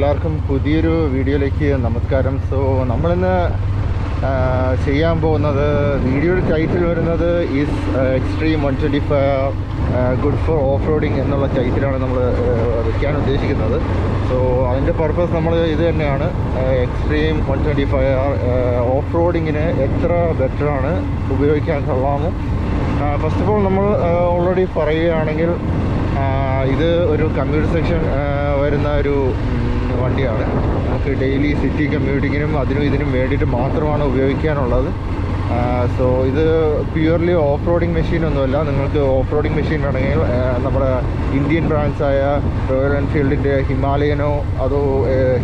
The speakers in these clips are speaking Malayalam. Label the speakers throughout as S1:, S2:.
S1: എല്ലാവർക്കും പുതിയൊരു വീഡിയോയിലേക്ക് നമസ്കാരം. സോ നമ്മളിന്ന് ചെയ്യാൻ പോകുന്നത്, വീഡിയോയുടെ ടൈറ്റിൽ വരുന്നത് is extreme 125 good for off roading എന്നുള്ള ടൈറ്റിലാണ് നമ്മൾ വയ്ക്കാൻ ഉദ്ദേശിക്കുന്നത്. സോ അതിൻ്റെ പർപ്പസ് നമ്മൾ ഇത് തന്നെയാണ്, എക്സ്ട്രീം 125 ഓഫ് റോഡിങ്ങിന് എത്ര ബെറ്ററാണ്, ഉപയോഗിക്കാൻ കൊള്ളാമോ. ഫസ്റ്റ് ഓഫ് ഓൾ നമ്മൾ ഓൾറെഡി പറയുകയാണെങ്കിൽ ഇത് ഒരു കമ്മ്യൂട്ടർ സെക്ഷൻ വരുന്ന ഒരു വണ്ടിയാണ്. നമുക്ക് ഡെയിലി സിറ്റി കമ്മ്യൂട്ടിങ്ങിനും അതിനും ഇതിനും വേണ്ടിയിട്ട് മാത്രമാണ് ഉപയോഗിക്കാനുള്ളത്. സോ ഇത് പ്യുവർലി ഓഫ് റോഡിങ് മെഷീനൊന്നുമല്ല. നിങ്ങൾക്ക് ഓഫ് റോഡിങ് മെഷീൻ വേണമെങ്കിൽ നമ്മുടെ ഇന്ത്യൻ ബ്രാൻഡ്സായ റോയൽ എൻഫീൽഡിൻ്റെ ഹിമാലയനോ അതോ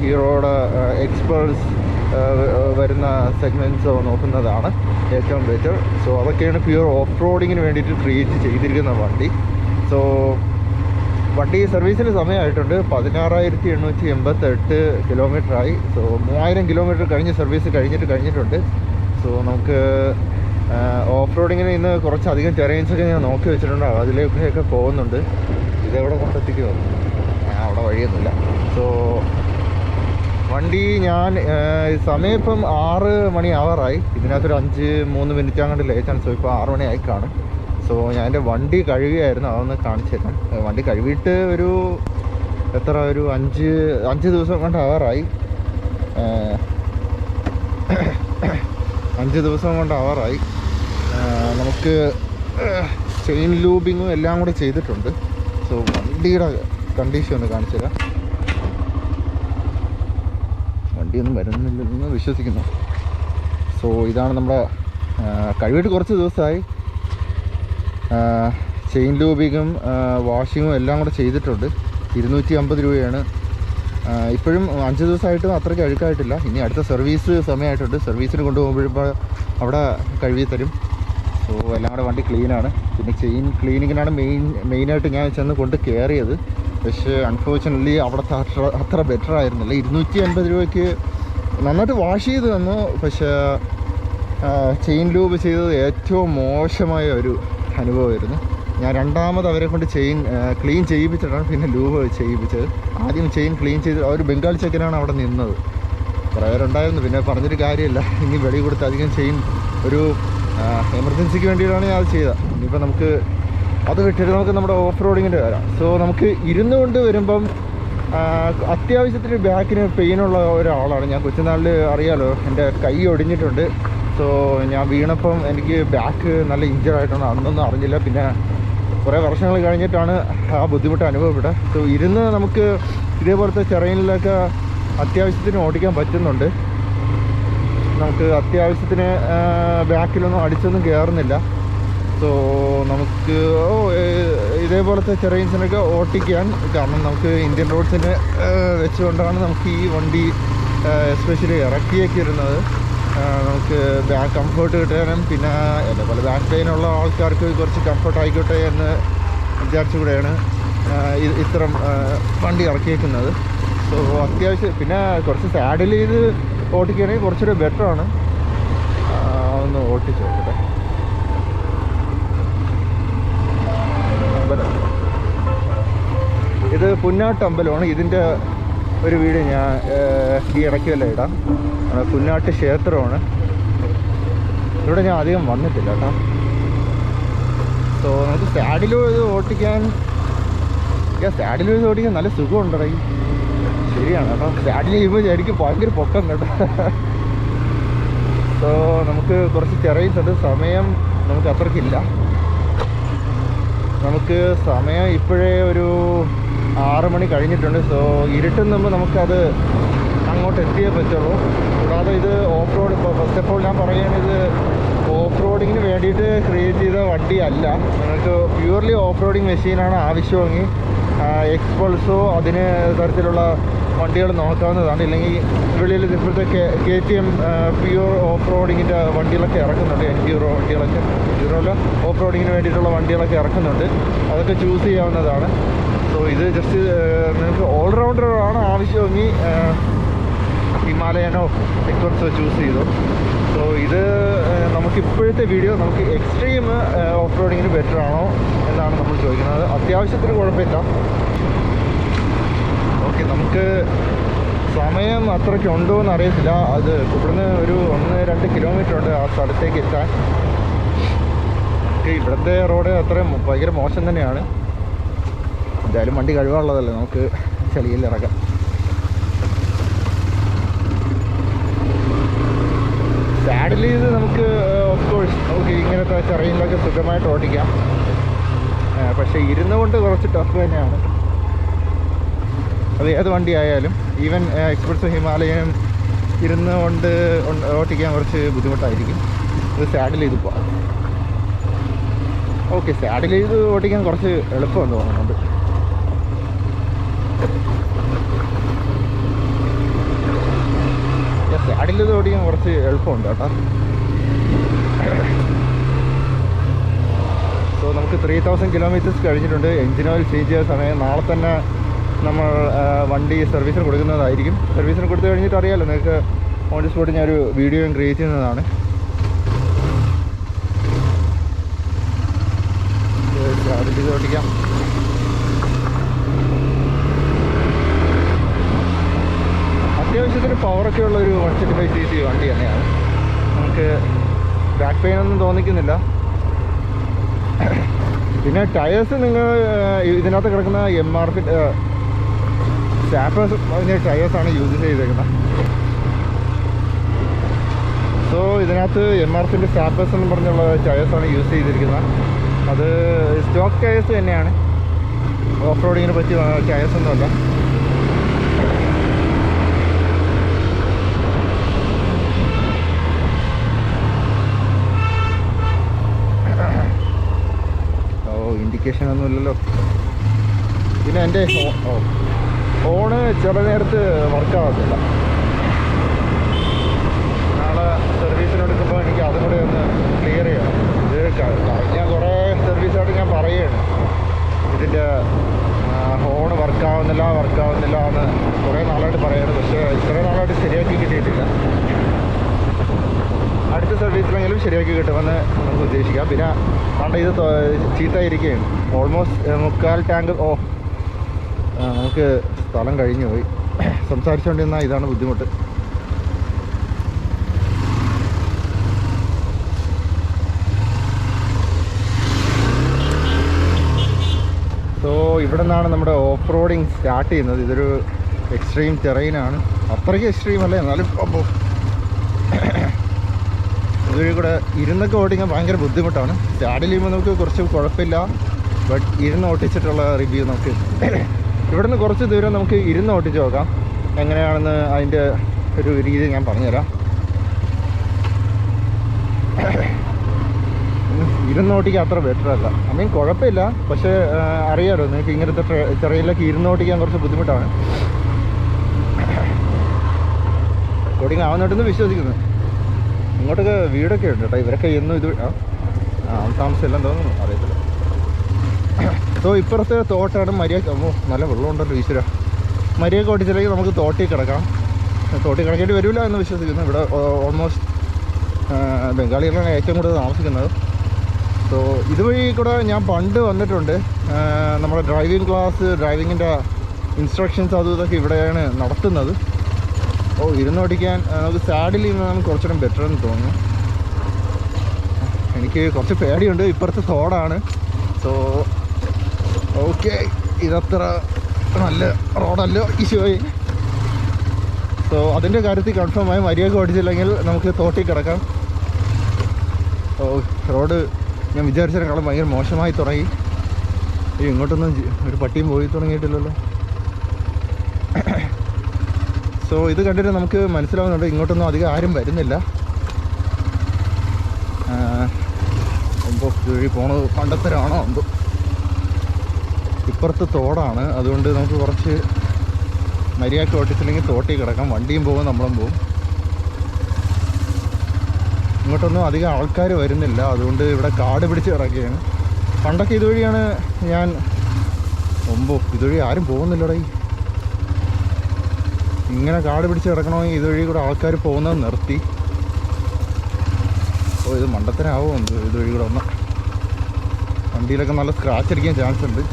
S1: ഹീറോയുടെ എക്സ്പൾസ് വരുന്ന സെഗ്മെൻറ്റ്സോ നോക്കുന്നതാണ് ഏറ്റവും ബെറ്റർ. സോ അതൊക്കെയാണ് പ്യുവർ ഓഫ് റോഡിങ്ങിന് വേണ്ടിയിട്ട് ക്രിയേറ്റ് ചെയ്തിരിക്കുന്ന വണ്ടി. സോ വണ്ടി സർവീസിന് സമയമായിട്ടുണ്ട്. 16,888 കിലോമീറ്ററായി. സോ 3000 കിലോമീറ്റർ കഴിഞ്ഞ് സർവീസ് കഴിഞ്ഞിട്ടുണ്ട്. സോ നമുക്ക് ഓഫ് റോഡിങ്ങിന് ഇന്ന് കുറച്ചധികം ടെറൈൻസൊക്കെ ഞാൻ നോക്കി വെച്ചിട്ടുണ്ട്, അതിലേക്കൊക്കെ പോകുന്നുണ്ട്. ഇതെവിടെ കൊണ്ടെത്തിക്കുമോ? അവിടെ വഴിയൊന്നുമില്ല. സോ വണ്ടി ഞാൻ സമയം ഇപ്പം 6 മണി ആവാറായി. ഇതിനകത്തൊരു 5-3 മിനിറ്റ് അങ്ങോട്ട് ലേറ്റാണ്. സോ ഇപ്പോൾ 6 മണി ആയി കാണും. സോ ഞാൻ എൻ്റെ വണ്ടി കഴുകുകയായിരുന്നു, അതൊന്ന് കാണിച്ചു തരാം. വണ്ടി കഴുകിയിട്ട് ഒരു 5 ദിവസം കൊണ്ട് ആവാറായി. 5 ദിവസം കൊണ്ട് ആവാറായി. നമുക്ക് ചെയിൻ ലൂബിങ്ങും എല്ലാം കൂടെ ചെയ്തിട്ടുണ്ട്. സോ വണ്ടിയുടെ കണ്ടീഷൻ ഒന്ന് കാണിച്ചു തരാം. വണ്ടിയൊന്നും വരുന്നില്ലെന്ന് വിശ്വസിക്കുന്നു. സോ ഇതാണ് നമ്മുടെ കഴുകിയിട്ട് കുറച്ച് ദിവസമായി. ചെയിൻ ലൂബിങ്ങും വാഷിങ്ങും എല്ലാം കൂടെ ചെയ്തിട്ടുണ്ട്. 250 രൂപയാണ്. ഇപ്പോഴും 5 ദിവസമായിട്ടും അത്രയ്ക്ക് അഴുക്കായിട്ടില്ല. ഇനി അടുത്ത സർവീസ് സമയമായിട്ടുണ്ട്. സർവീസിന് കൊണ്ടുപോകുമ്പോഴും അവിടെ കഴുകി തരും. സോ എല്ലാം കൂടെ വണ്ടി ക്ലീനാണ്. പിന്നെ ചെയിൻ ക്ലീനിങ്ങിനാണ് മെയിനായിട്ട് ഞാൻ ചെന്ന് കൊണ്ട് കയറിയത്. പക്ഷേ അൺഫോർച്യുനറ്റ്ലി അവിടുത്തെ അത്ര ബെറ്റർ ആയിരുന്നില്ല. 250 രൂപയ്ക്ക് നന്നായിട്ട് വാഷ് ചെയ്ത് തന്നു. പക്ഷേ ചെയിൻ ലൂബ് ചെയ്തത് ഏറ്റവും മോശമായ ഒരു അനുഭവമായിരുന്നു. ഞാൻ രണ്ടാമത് അവരെ കൊണ്ട് ചെയിൻ ക്ലീൻ ചെയ്യിപ്പിച്ചിട്ടാണ് പിന്നെ ലൂബ് ചെയ്യിപ്പിച്ചത്. ആദ്യം ചെയിൻ ക്ലീൻ ചെയ്ത് ഒരു ബംഗാൾ ചെക്കനാണ് അവിടെ നിന്നത്. കുറേ പേരുണ്ടായിരുന്നു, പിന്നെ പറഞ്ഞൊരു കാര്യമില്ല. ഇനി വെളി കൊടുത്ത് അധികം ചെയിൻ ഒരു എമർജൻസിക്ക് വേണ്ടിയിട്ടാണ് ഞാൻ അത് ചെയ്തത്. ഇനിയിപ്പോൾ നമുക്ക് അത് വിട്ടിട്ട് നമുക്ക് നമ്മുടെ ഓഫ് റോഡിങ്ങിൻ്റെ വരാം. സോ നമുക്ക് ഇരുന്ന് കൊണ്ട് വരുമ്പം അത്യാവശ്യത്തിന് ബാക്കിന് പെയിനുള്ള ഒരാളാണ് ഞാൻ. കൊച്ചുനാളിൽ അറിയാലോ, എൻ്റെ കൈ ഒടിഞ്ഞിട്ടുണ്ട്. സോ ഞാൻ വീണപ്പം എനിക്ക് ബാക്ക് നല്ല ഇഞ്ചറായിട്ടുണ്ട്. അന്നൊന്നും അറിഞ്ഞില്ല. പിന്നെ കുറേ വർഷങ്ങൾ കഴിഞ്ഞിട്ടാണ് ആ ബുദ്ധിമുട്ട് അനുഭവപ്പെട്ടത്. സോ ഇരുന്ന് നമുക്ക് ഇതേപോലത്തെ ടെറൈനിലൊക്കെ അത്യാവശ്യത്തിന് ഓടിക്കാൻ പറ്റുന്നുണ്ട്. നമുക്ക് അത്യാവശ്യത്തിന് ബാക്കിലൊന്നും അടിച്ചൊന്നും കയറുന്നില്ല. സോ നമുക്ക് ഇതേപോലത്തെ ടെറൈൻസിനൊക്കെ ഓട്ടിക്കാൻ, കാരണം നമുക്ക് ഇന്ത്യൻ റോഡ്സിനെ വെച്ചുകൊണ്ടാണ് നമുക്ക് ഈ വണ്ടി എസ്പെഷ്യലി ഇറക്കിയേക്കിരുന്നത്. നമുക്ക് ബാക്ക് കംഫേർട്ട് കിട്ടാനും പിന്നെ അതേപോലെ ബാക്ക് പെയിനുള്ള ആൾക്കാർക്ക് കുറച്ച് കംഫർട്ട് ആയിക്കോട്ടെ എന്ന് വിചാരിച്ചുകൂടെയാണ് ഇത്തരം വണ്ടി ഇറക്കിയേക്കുന്നത്. സോ അത്യാവശ്യം പിന്നെ കുറച്ച് സാഡിൽ ചെയ്ത് ഓട്ടിക്കുകയാണെങ്കിൽ കുറച്ചുകൂടെ ബെറ്ററാണ്. ഒന്ന് ഓട്ടിച്ച് നോക്കട്ടെ. അമ്പലം, ഇത് പുന്നാട്ട് അമ്പലമാണ്. ഇതിൻ്റെ ഒരു വീഡിയോ ഞാൻ ഈ ഇടയ്ക്കല്ല ഇടാം. പുന്നാട്ട് ക്ഷേത്രമാണ്. ഇവിടെ ഞാൻ അധികം വന്നിട്ടില്ല കേട്ടോ. സോ നമുക്ക് സാഡിൽ ഓട്ടിക്കാൻ നല്ല സുഖമുണ്ടേ. ശരിയാണ് കേട്ടോ. സാഡിൽ ചെയ്യുമ്പോൾ എനിക്ക് ഭയങ്കര പൊക്കം കേട്ടോ. സോ നമുക്ക് കുറച്ച് ടെറൈൻസ് ഉണ്ട്. സമയം നമുക്ക് അത്രയ്ക്കില്ല. നമുക്ക് സമയം ഇപ്പോഴേ ഒരു 6 മണി കഴിഞ്ഞിട്ടുണ്ട്. സോ ഇരുട്ടുന്നുമ്പോൾ നമുക്കത് അങ്ങോട്ട് എത്തിയേ പറ്റുള്ളൂ. കൂടാതെ ഇത് ഓഫ് റോഡ്, ഇപ്പോൾ ഫസ്റ്റ് ഓഫ് ഓൾ ഞാൻ പറയുകയാണ്, ഇത് ഓഫ് റോഡിങ്ങിന് വേണ്ടിയിട്ട് ക്രിയേറ്റ് ചെയ്ത വണ്ടിയല്ല. നിങ്ങൾക്ക് പ്യുവർലി ഓഫ് റോഡിങ് മെഷീനാണ് ആവശ്യമെങ്കിൽ എക്സ്പൾസോ അതിന് തരത്തിലുള്ള വണ്ടികൾ നോക്കാവുന്നതാണ്. ഇല്ലെങ്കിൽ വെളിയിൽ ഇപ്പോഴത്തെ KTM പ്യുവർ ഓഫ് റോഡിങ്ങിൻ്റെ വണ്ടികളൊക്കെ ഇറക്കുന്നുണ്ട്. എൻഡ്യൂറോ വണ്ടികളൊക്കെ, എൻഡ്യൂറോല്ല, ഓഫ് റോഡിങ്ങിന് വേണ്ടിയിട്ടുള്ള വണ്ടികളൊക്കെ ഇറക്കുന്നുണ്ട്. അതൊക്കെ ചൂസ് ചെയ്യാവുന്നതാണ്. സോ ഇത് ജസ്റ്റ് നിങ്ങൾക്ക് ഓൾറൗണ്ടറാണ് ആവശ്യമെങ്കിൽ ഹിമാലയനോ എക്സ്പൾസോ ചൂസ് ചെയ്തു. സോ ഇത് നമുക്കിപ്പോഴത്തെ വീഡിയോ നമുക്ക് എക്സ്ട്രീം ഓഫ് റോഡിങ്ങിന് ബെറ്റർ ആണോ എന്നാണ് നമ്മൾ ചോദിക്കുന്നത്. അത്യാവശ്യത്തിന് കുഴപ്പമില്ല. ഓക്കെ, നമുക്ക് സമയം അത്രയ്ക്ക് ഉണ്ടോ എന്ന് അറിയത്തില്ല. അത് ഇവിടുന്ന് ഒരു 1-2 കിലോമീറ്റർ ഉണ്ട് ആ സ്ഥലത്തേക്ക് എത്താൻ. നമുക്ക് ഇവിടുത്തെ റോഡ് അത്രയും ഭയങ്കര മോശം തന്നെയാണ്. എന്തായാലും വണ്ടി കഴിവാനുള്ളതല്ലേ, നമുക്ക് ചളിയിൽ ഇറക്കാം. സാഡിൽ ചെയ്ത് നമുക്ക് ഓഫ് കോഴ്സ് നമുക്ക് ഇങ്ങനത്തെ ചെറിയിലൊക്കെ സുഖമായിട്ട് ഓടിക്കാം. പക്ഷേ ഇരുന്നുകൊണ്ട് കുറച്ച് ടഫ് തന്നെയാണ്. അത് ഏത് വണ്ടി ആയാലും, ഈവൻ എക്സ്പ്രസ് ഹിമാലയനും ഇരുന്നുകൊണ്ട് ഓടിക്കാൻ കുറച്ച് ബുദ്ധിമുട്ടായിരിക്കും. ഇത് സാഡിൽ ചെയ്ത് പോകാം. ഓക്കെ, സാഡിൽ ചെയ്ത് ഓടിക്കാൻ കുറച്ച് എളുപ്പമെന്ന് തോന്നുന്നുണ്ട്. സാഡിൽ ചെയ്ത് ഓടിക്കാൻ കുറച്ച് എളുപ്പമുണ്ട് കേട്ടോ. സോ നമുക്ക് 3000 കിലോമീറ്റേഴ്സ് കഴിഞ്ഞിട്ടുണ്ട്. എൻജിൻ ഓയിൽ ചേഞ്ച് ചെയ്യാൻ സമയം. നാളെ തന്നെ നമ്മൾ വണ്ടി സർവീസിന് കൊടുക്കുന്നതായിരിക്കും. സർവീസിന് കൊടുത്തു കഴിഞ്ഞിട്ട് അറിയാമല്ലോ നിങ്ങൾക്ക്, ഓൺ ദി സ്പോട്ട് ഞാനൊരു വീഡിയോയും ക്രിയേറ്റ് ചെയ്യുന്നതാണ്. സാഡിൽ ചെയ്ത് ഓടിക്കാം. അത്യാവശ്യത്തിന് പവറൊക്കെ ഉള്ള ഒരു 125cc വണ്ടി തന്നെയാണ്. നമുക്ക് ബാക്ക് പെയിൻ ഒന്നും തോന്നിക്കുന്നില്ല. പിന്നെ ടയേഴ്സ് നിങ്ങൾ ഇതിനകത്ത് കിടക്കുന്ന MRF സാപ്പേഴ്സ് അതിൻ്റെ ടയേഴ്സാണ് യൂസ് ചെയ്തേക്കുന്നത്. സോ ഇതിനകത്ത് MRFിൻ്റെ സാപ്പേഴ്സ് എന്ന് പറഞ്ഞുള്ള ടയേഴ്സാണ് യൂസ് ചെയ്തിരിക്കുന്നത്. അത് സ്റ്റോക്ക് ടയേഴ്സ് തന്നെയാണ്, ഓഫ് റോഡിങ്ങിന് പറ്റിയ ടയേഴ്സൊന്നുമല്ല. ഇൻഡിക്കേഷൻ ഒന്നുമില്ലല്ലോ. പിന്നെ എൻ്റെ ഫോണ് ചില നേരത്ത് വർക്കാകത്തില്ല. നാളെ സർവീസിനെടുക്കുമ്പോൾ എനിക്ക് അതും കൂടെ ഒന്ന് ക്ലിയർ ചെയ്യണം. ഇത് കഴിഞ്ഞ കുറേ സർവീസായിട്ട് ഞാൻ പറയുകയാണ്, ഇതിൻ്റെ ഫോണ് വർക്കാവുന്നില്ല എന്ന് കുറേ നാളായിട്ട് പറയുന്നത്. പക്ഷേ ഇത്ര നാളായിട്ട് ശരിയാക്കി കിട്ടിയിട്ടില്ല. അടുത്ത സർവീസിലെങ്കിലും ശരിയാക്കി കിട്ടുമെന്ന് നമുക്ക് ഉദ്ദേശിക്കാം. പിന്നെ പണ്ട് ഇത് ചീത്തയിരിക്കുകയും ഓൾമോസ്റ്റ് 3/4 ടാങ്ക് നമുക്ക് സ്ഥലം കഴിഞ്ഞു പോയി. സംസാരിച്ചുകൊണ്ടിരുന്നാൽ ഇതാണ് ബുദ്ധിമുട്ട്. സോ ഇവിടെ നിന്നാണ് നമ്മുടെ ഓഫ് റോഡിങ് സ്റ്റാർട്ട് ചെയ്യുന്നത്. ഇതൊരു എക്സ്ട്രീം ടെറൈനാണ്. അത്രയ്ക്ക് എക്സ്ട്രീം അല്ല, എന്നാലും ഇതുവഴി കൂടെ ഇരുന്നൊക്കെ ഓടിക്കാൻ ഭയങ്കര ബുദ്ധിമുട്ടാണ്. സ്റ്റാഡിൽ ചെയ്യുമ്പോൾ നമുക്ക് കുറച്ച് കുഴപ്പമില്ല. ബട്ട് ഇരുന്ന് ഓട്ടിച്ചിട്ടുള്ള റിവ്യൂ നമുക്ക് ഇവിടുന്ന് കുറച്ച് ദൂരം നമുക്ക് ഇരുന്ന് ഓട്ടിച്ച് നോക്കാം. എങ്ങനെയാണെന്ന് അതിൻ്റെ ഒരു രീതി ഞാൻ പറഞ്ഞുതരാം. ഇരുന്ന് ഓട്ടിക്കാൻ അത്ര ബെറ്റർ അല്ല. ഐ മീൻ കുഴപ്പമില്ല, പക്ഷേ അറിയാമല്ലോ നിങ്ങൾക്ക് ഇങ്ങനത്തെ ചെറിയിലൊക്കെ ഇരുന്ന് ഓട്ടിക്കാൻ കുറച്ച് ബുദ്ധിമുട്ടാണ്. റെക്കോർഡിങ് ആവുന്നുണ്ടെന്ന് വിശ്വസിക്കുന്നു. ഇങ്ങോട്ടൊക്കെ വീടൊക്കെ ഉണ്ട് കേട്ടോ. ഇവരൊക്കെ എന്നും ഇത് താമസമെല്ലാം തോന്നുന്നു, അറിയത്തില്ല. സോ ഇപ്പുറത്തെ തോട്ടാണ് മര്യാദ. നല്ല വെള്ളമുണ്ടല്ലോ ഈശ്വര. മര്യാദ ഓടിച്ചില്ലെങ്കിൽ നമുക്ക് തോട്ടിൽ കിടക്കാം. തോട്ടിൽ കിടക്കേണ്ടി വരില്ല എന്ന് വിശ്വസിക്കുന്നു. ഇവിടെ ഓൾമോസ്റ്റ് ബംഗാളികളാണ് ഏറ്റവും കൂടുതൽ താമസിക്കുന്നത്. സോ ഇതുവഴി കൂടെ ഞാൻ പണ്ട് വന്നിട്ടുണ്ട്. നമ്മുടെ ഡ്രൈവിംഗ് ക്ലാസ്, ഡ്രൈവിങ്ങിൻ്റെ ഇൻസ്ട്രക്ഷൻസ് അതും ഇതൊക്കെ ഇവിടെയാണ് നടത്തുന്നത്. ഇരുന്നോടിക്കാൻ നമുക്ക് സാഡിൽ നിന്ന് നമുക്ക് കുറച്ചുകൂടെ ബെറ്റർ എന്ന് തോന്നുന്നു. എനിക്ക് കുറച്ച് പേടിയുണ്ട്. ഇപ്പുറത്തെ തോടാണ്. സോ ഓക്കെ, ഇതത്ര നല്ല റോഡല്ല ഈശോയെ. സോ അതിൻ്റെ കാര്യത്തിൽ കൺഫേമായി മര്യാദ ഓടിച്ചില്ലെങ്കിൽ നമുക്ക് തോട്ടിൽ കിടക്കാം. റോഡ് ഞാൻ വിചാരിച്ചതിനേക്കാളും ഭയങ്കര മോശമായി തുടങ്ങി. ഇങ്ങോട്ടൊന്നും ഒരു പട്ടിയും പോയി തുടങ്ങിയിട്ടില്ലല്ലോ. സോ ഇത് കണ്ടിട്ട് നമുക്ക് മനസ്സിലാവുന്നുണ്ട് ഇങ്ങോട്ടൊന്നും അധികം ആരും വരുന്നില്ല. വഴി പോണത് കണ്ടത്തരാണോ എന്തോ. ഇപ്പുറത്ത് തോടാണ്, അതുകൊണ്ട് നമുക്ക് കുറച്ച് മര്യാദയ്ക്ക് ഓട്ടിച്ചില്ലെങ്കിൽ തോട്ടി കിടക്കാം. വണ്ടിയും പോകും, നമ്മളും പോകും. ഇങ്ങോട്ടൊന്നും അധികം ആൾക്കാർ വരുന്നില്ല, അതുകൊണ്ട് ഇവിടെ കാട് പിടിച്ച് കിടക്കുകയാണ്. പണ്ടൊക്കെ ഇതുവഴിയാണ് ഞാൻ ഇതുവഴി ആരും പോകുന്നില്ലടേ. ഇങ്ങനെ കാട് പിടിച്ച് കിടക്കണമെങ്കിൽ ഇതുവഴി കൂടെ ആൾക്കാർ പോകുന്നത് നിർത്തി. ഇത് മണ്ടത്തനാവോ എന്തോ. ഇതുവഴി കൂടെ വന്ന വണ്ടിയിലൊക്കെ നല്ല സ്ക്രാച്ച് അടിക്കാൻ ചാൻസ് ഉണ്ട്.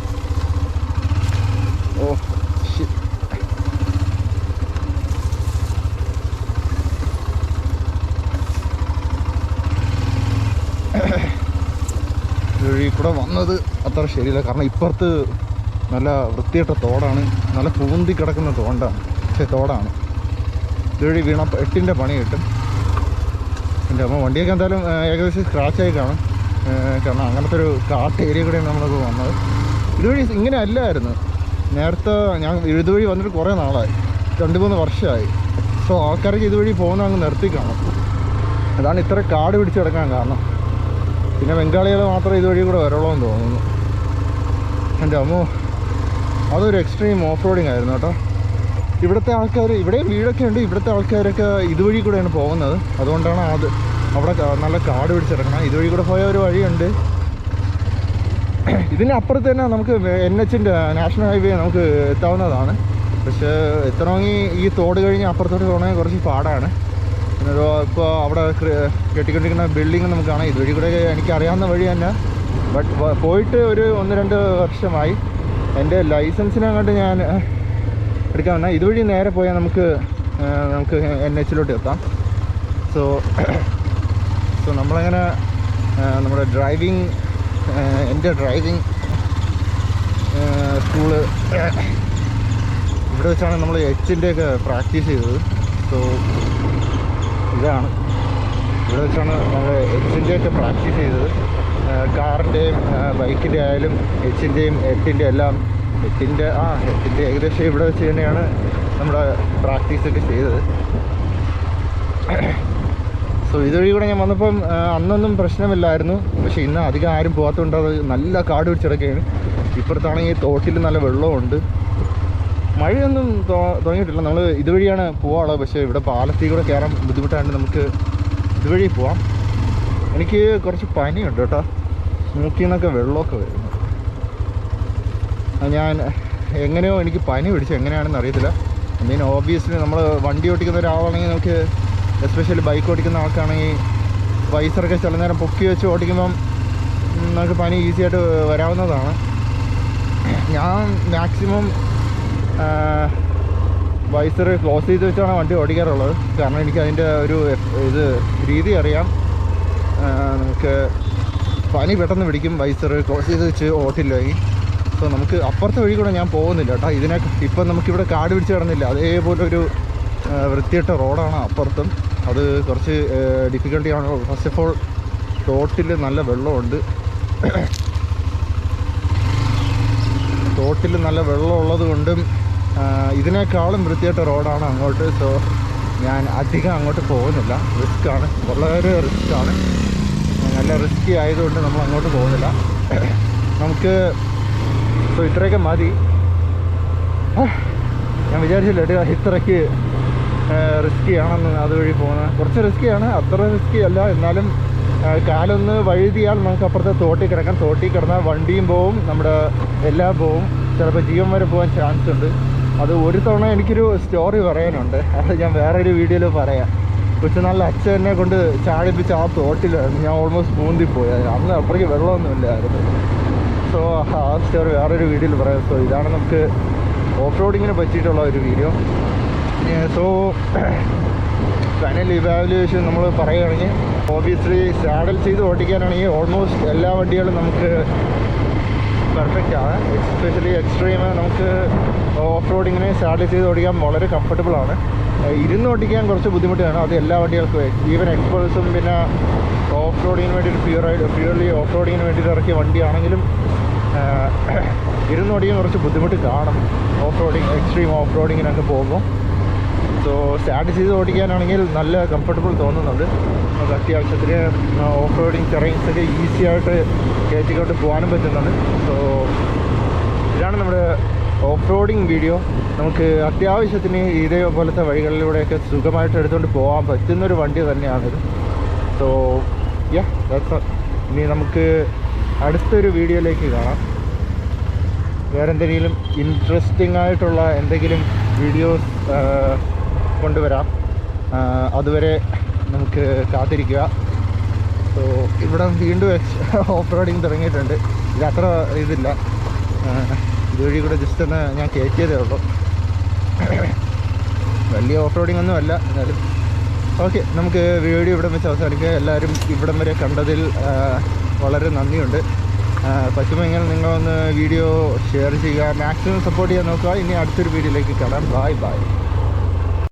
S1: ഇതുവഴി കൂടെ വന്നത് അത്ര ശരിയില്ല. കാരണം ഇപ്പുറത്ത് നല്ല വൃത്തിയിട്ട തോടാണ്, നല്ല പൂന്തി കിടക്കുന്ന തോടാണ്. ഇതുവഴി വീണ 8ൻ്റെ പണി കിട്ടും. എൻ്റെ അമ്മ വണ്ടിയൊക്കെ എന്തായാലും ഏകദേശം സ്ക്രാച്ചായി കാണും. കാരണം അങ്ങനത്തെ ഒരു കാട്ട് ഏരിയ കൂടെയാണ് നമ്മളത് വന്നത്. ഇതുവഴി ഇങ്ങനെ അല്ലായിരുന്നു നേരത്തെ. ഞാൻ ഇതുവഴി വന്നിട്ട് കുറേ നാളായി, 2-3 വർഷമായി. സോ ആൾക്കാർക്ക് ഇതുവഴി പോകുന്ന അങ്ങ് നിർത്തി കാണും. അതാണ് ഇത്ര കാട് പിടിച്ച് കിടക്കാൻ കാരണം. പിന്നെ ബംഗാളികൾ മാത്രമേ ഇതുവഴി കൂടെ വരുള്ളൂ എന്ന് തോന്നുന്നു. എൻ്റെ അമ്മോ, അതൊരു എക്സ്ട്രീം ഓഫ് റോഡിങ് ആയിരുന്നു കേട്ടോ. ഇവിടുത്തെ ആൾക്കാർ, ഇവിടെയും വീടൊക്കെ ഉണ്ട്, ഇവിടുത്തെ ആൾക്കാരൊക്കെ ഇതുവഴി കൂടെയാണ് പോകുന്നത്. അതുകൊണ്ടാണ് അവിടെ നല്ല കാട് പിടിച്ചിറങ്ങണം. ഇതുവഴി കൂടെ പോയ ഒരു വഴിയുണ്ട്. ഇതിനപ്പുറത്ത് തന്നെ നമുക്ക് NHൻ്റെ നാഷണൽ ഹൈവേ നമുക്ക് എത്താവുന്നതാണ്. പക്ഷേ എത്തണമെങ്കിൽ ഈ തോട് കഴിഞ്ഞ് അപ്പുറത്തോട്ട് പോകണമെങ്കിൽ കുറച്ച് പാടാണ്. ഇപ്പോൾ അവിടെ കെട്ടിക്കൊണ്ടിരിക്കുന്ന ബിൽഡിങ് നമുക്ക് കാണാം. ഇതുവഴി കൂടെ എനിക്കറിയാവുന്ന വഴി തന്നെ. ബട്ട് പോയിട്ട് ഒരു 1-2 വർഷമായി. എൻ്റെ ലൈസൻസിനങ്ങോട്ട് ഞാൻ എടുക്കാൻ വന്നാൽ ഇതുവഴി നേരെ പോയാൽ നമുക്ക് NHലോട്ട് എത്താം. സോ നമ്മളങ്ങനെ നമ്മുടെ എൻ്റെ ഡ്രൈവിങ് സ്കൂള് ഇവിടെ വെച്ചാണ് നമ്മൾ Hൻ്റെയൊക്കെ പ്രാക്ടീസ് ചെയ്തത്. സോ ഇതാണ്, ഇവിടെ വെച്ചാണ് നമ്മൾ Hൻ്റെയൊക്കെ പ്രാക്ടീസ് ചെയ്തത്. കാറിൻ്റെയും ബൈക്കിൻ്റെ ആയാലും Hൻ്റെയും 8ൻ്റെ എല്ലാം. 8ൻ്റെ ഏകദേശം ഇവിടെ വെച്ച് തന്നെയാണ് നമ്മുടെ പ്രാക്ടീസൊക്കെ ചെയ്തത്. സോ ഇതുവഴി കൂടെ ഞാൻ വന്നപ്പം അന്നൊന്നും പ്രശ്നമില്ലായിരുന്നു. പക്ഷേ ഇന്ന് അധികം ആരും പോകാത്തതുകൊണ്ട് അത് നല്ല കാട് പിടിച്ചിടക്കുകയാണ്. ഇപ്പുറത്താണെങ്കിൽ തോട്ടിൽ നല്ല വെള്ളമുണ്ട്. മഴയൊന്നും തുടങ്ങിയിട്ടില്ല. നമ്മൾ ഇതുവഴിയാണ് പോകാനുള്ളത്. പക്ഷേ ഇവിടെ പാലത്തിൽ കൂടെ കയറാൻ ബുദ്ധിമുട്ടായതുകൊണ്ട് നമുക്ക് ഇതുവഴി പോവാം. എനിക്ക് കുറച്ച് പനിയുണ്ട് കേട്ടോ. മൂക്കിൽ നിന്നൊക്കെ വെള്ളമൊക്കെ വരുന്നു. ഞാൻ എങ്ങനെയോ എനിക്ക് പനി പിടിച്ചു, എങ്ങനെയാണെന്ന് അറിയത്തില്ല. ഓബിയസ്ലി നമ്മൾ വണ്ടി ഓടിക്കുന്ന ഒരാളാണെങ്കിൽ നമുക്ക്, എസ്പെഷ്യലി ബൈക്ക് ഓടിക്കുന്ന ആൾക്കാണെങ്കിൽ വൈസറൊക്കെ ചില നേരം പൊക്കി വെച്ച് ഓടിക്കുമ്പം നമുക്ക് പനി ഈസി ആയിട്ട് വരാവുന്നതാണ്. ഞാൻ മാക്സിമം വൈസർ ക്ലോസ് ചെയ്ത് വെച്ചാണ് വണ്ടി ഓടിക്കാറുള്ളത്. കാരണം എനിക്ക് അതിൻ്റെ ഒരു രീതി അറിയാം. നമുക്ക് പനി പെട്ടെന്ന് പിടിക്കും വൈസർ ക്ലോസ് ചെയ്ത് വെച്ച് ഓട്ടില്ലെങ്കിൽ. സോ നമുക്ക് അപ്പുറത്തെ വഴി കൂടെ ഞാൻ പോകുന്നില്ല കേട്ടോ. ഇപ്പം നമുക്കിവിടെ കാട് പിടിച്ച് കിടന്നില്ല, അതേപോലൊരു വൃത്തിയിട്ട റോഡാണ് അപ്പുറത്തും. അത് കുറച്ച് ഡിഫിക്കൽട്ടിയാണ്. ഫസ്റ്റ് ഓഫ് ഓൾ തോട്ടിൽ നല്ല വെള്ളമുണ്ട്. തോട്ടിൽ നല്ല വെള്ളമുള്ളത് കൊണ്ടും ഇതിനേക്കാളും വൃത്തിയായിട്ട റോഡാണ് അങ്ങോട്ട്. സോ ഞാൻ അധികം അങ്ങോട്ട് പോകുന്നില്ല. റിസ്ക്കാണ്, വളരെ റിസ്ക്കാണ്. നല്ല റിസ്ക്കി ആയതുകൊണ്ട് നമ്മൾ അങ്ങോട്ട് പോകുന്നില്ല. നമുക്ക് സോ ഇത്രയൊക്കെ മതി. ഞാൻ വിചാരിച്ചില്ല ഇത്രയ്ക്ക് റിസ്ക്കിയാണെന്ന് അതുവഴി പോകുന്നത്. കുറച്ച് റിസ്ക്കിയാണ്, അത്ര റിസ്ക്കി അല്ല. എന്നാലും കാലൊന്ന് വഴുതിയാൽ നമുക്ക് അപ്പുറത്തെ തോട്ടിൽ കിടക്കാം. തോട്ടിൽ കിടന്നാൽ വണ്ടിയും പോവും, നമ്മുടെ എല്ലാം പോവും. ചിലപ്പോൾ ജീവൻ വരെ പോകാൻ ചാൻസ് ഉണ്ട്. അത് ഒരു തവണ എനിക്കൊരു സ്റ്റോറി പറയാനുണ്ട്. അത് ഞാൻ വേറൊരു വീഡിയോയിൽ പറയാം. കൊച്ചുനാളിൽ അച്ഛൻ എന്നെ കൊണ്ട് ചാടിപ്പിച്ച് ആ തോട്ടിലായിരുന്നു. ഞാൻ ഓൾമോസ്റ്റ് മൂന്തിപ്പോയി. അന്ന് അപ്പുറേക്ക് വെള്ളമൊന്നുമില്ലായിരുന്നു. സോ ആ സ്റ്റോറി വേറൊരു വീഡിയോയിൽ പറയാം. സോ ഇതാണ് നമുക്ക് ഓഫ് റോഡിങ്ങിനെ പറ്റിയിട്ടുള്ള ഒരു വീഡിയോ. സോ ഫൈനൽ ഇവാലുവേഷൻ നമ്മൾ പറയുകയാണെങ്കിൽ, ഓബിയസ്ലി സാഡൽ ചെയ്ത് ഓടിക്കാനാണെങ്കിൽ ഓൾമോസ്റ്റ് എല്ലാ വണ്ടികളും നമുക്ക് പെർഫെക്റ്റ് ആണ്. എസ്പെഷ്യലി എക്സ്ട്രീം നമുക്ക് ഓഫ് റോഡിങ്ങിനെ സാഡൽ ചെയ്ത് ഓടിക്കാൻ വളരെ കംഫർട്ടബിളാണ്. ഇരുന്ന് ഓടിക്കാൻ കുറച്ച് ബുദ്ധിമുട്ടാണ്. അത് എല്ലാ വണ്ടികൾക്കും, ഈവൻ എക്സ്പൾസും പിന്നെ ഓഫ് റോഡിങ്ങിന് വേണ്ടിയിട്ട് പ്യൂർലി ഓഫ് റോഡിങ്ങിന് വേണ്ടിയിട്ട് ഇറക്കിയ വണ്ടിയാണെങ്കിലും ഇരുന്ന് ഓടിക്കാൻ കുറച്ച് ബുദ്ധിമുട്ട് കാണും ഓഫ് റോഡിങ്, എക്സ്ട്രീം ഓഫ് റോഡിങ്ങിനൊക്കെ പോകുമ്പോൾ. സോ സ്റ്റാർട്ട് ചെയ്ത് ഓടിക്കാനാണെങ്കിൽ നല്ല കംഫർട്ടബിൾ തോന്നുന്നുണ്ട്. നമുക്ക് അത്യാവശ്യത്തിന് ഓഫ് റോഡിങ് ടെറൈൻസൊക്കെ ഈസി ആയിട്ട് കയറ്റിക്കൊണ്ട് പോകാനും പറ്റുന്നുണ്ട്. സോ ഇതാണ് നമ്മുടെ ഓഫ് റോഡിങ് വീഡിയോ. നമുക്ക് അത്യാവശ്യത്തിന് ഇതേപോലത്തെ വഴികളിലൂടെയൊക്കെ സുഖമായിട്ട് എടുത്തുകൊണ്ട് പോകാൻ പറ്റുന്നൊരു വണ്ടി തന്നെയാണിത്. സോ ഇനി നമുക്ക് അടുത്തൊരു വീഡിയോയിലേക്ക് കാണാം. വേറെ എന്തെങ്കിലും ഇൻട്രസ്റ്റിംഗ് ആയിട്ടുള്ള എന്തെങ്കിലും വീഡിയോസ് കൊണ്ടുവരാം. അതുവരെ നമുക്ക് കാത്തിരിക്കുക. സോ ഇവിടെ വീണ്ടും ഓഫ് റോഡിങ് തുടങ്ങിയിട്ടുണ്ട്. ഇതത്ര ഇതില്ല, ഇതുവഴി കൂടെ ജസ്റ്റ് ഒന്ന് ഞാൻ കയറ്റിയതേ ഉള്ളൂ. വലിയ ഓഫ് റോഡിങ് ഒന്നും അല്ല. എന്നാലും ഓക്കെ, നമുക്ക് വീഡിയോ ഇവിടം വെച്ച് അവസാനിക്കുക. എല്ലാവരും ഇവിടം വരെ കണ്ടതിൽ വളരെ നന്ദിയുണ്ട്. പറ്റുമ്പോൾ ഇങ്ങനെ നിങ്ങളൊന്ന് വീഡിയോ ഷെയർ ചെയ്യുക, മാക്സിമം സപ്പോർട്ട് ചെയ്യാൻ നോക്കുക. ഇനി അടുത്തൊരു വീഡിയോയിലേക്ക് കാണാം. Bye bye.